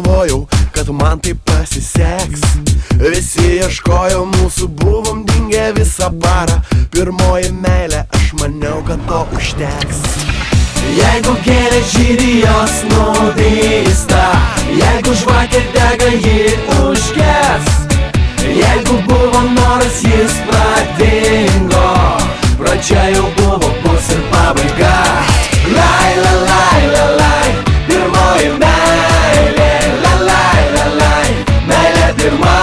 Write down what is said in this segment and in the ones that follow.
negalvojau, kad man tai pasiseks. Visi ieškojo, mūsų buvom dingę visą parą. Pirmoji meilė, aš maniau, kad to užteks. Jeigu gėlė žydi, jos nuvysta, jeigu žvakė dega, ji užges. Jeigu buvo noras, jis pradingo, pradžia jau buvo, bus ir pabaiga. Lai, la, lai, la, lai, pirmoji meilė. La, lai, la, lai, meilė pirma.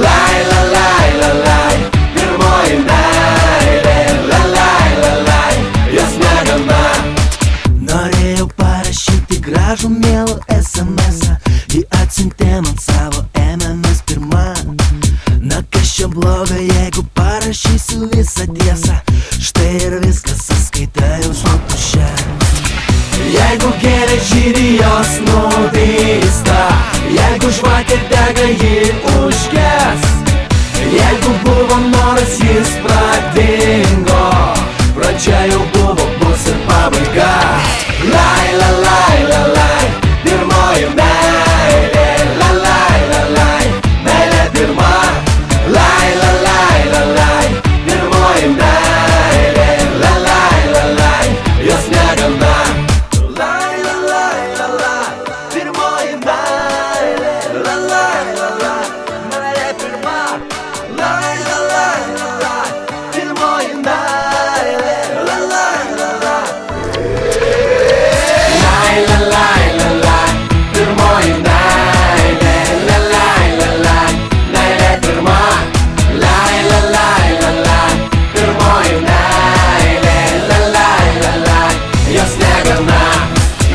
Lai, la, lai, la, lai, pirmoji meilė. La, lai, la, lai, jos negana. Norėjau parašyti gražų mielų SMS-ą, ji atsiuntė man savo MMS pirma. Na kas čia bloga, jeigu parašysiu visą tiesą? Štai ir viskas, sąskaita jau tuščia. Jeigu gėlė žydi, jos nuvysta, jeigu žvakė dega, ji užges. Jeigu buvo noras, jis pradingo, pradžia jau buvo, bus ir pabaiga. Lai, la, lai, la, lai, pirmoji meilė. La, lai, la, lai, meilė pirma. Lai, la, lai, la, lai, pirmoji meilė. La, lai, la, lai, jos negana. Lai, la, lai, la, lai, pirmoji meilė. La, lai, la, lai, meilė pirma. Lai, la, lai, la, lai, pirmoji meilė. La, lai, la, lai. Lai, la, lai, la, lai, pirmoji meilė. La, lai, la, lai, meilė pirma. Lai, la, lai, la, lai, pirmoji meilė. La, lai, la, lai, jos negana.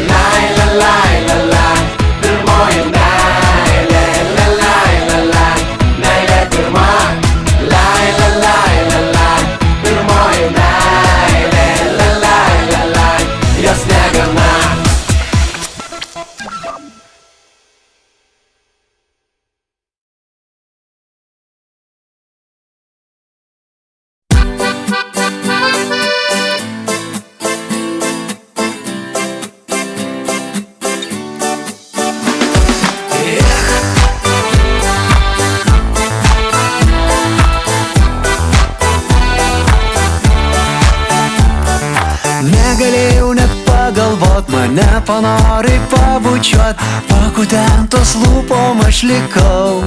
Lai, la, lai, la, lai, pirmoji meilė. La, lai, la, lai, meilė pirma. Lai, la, lai, la, lai, pirmoji meilė. La, lai, la, lai, jos negana. Negalėjau net pagalvot, mane panori pabučiuot, pakutentos lūpom aš likau.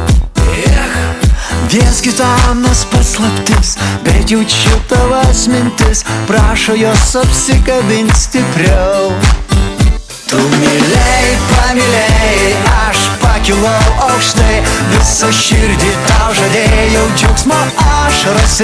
Viens kitam mes paslaptis, bet jaučiu tavas mintis, prašo jos apsikabint stipriau. Tu mylėjai, pamylėjai, aš pakilau aukštai, visą širdį tau žadėjau, džiaugsmo ašaras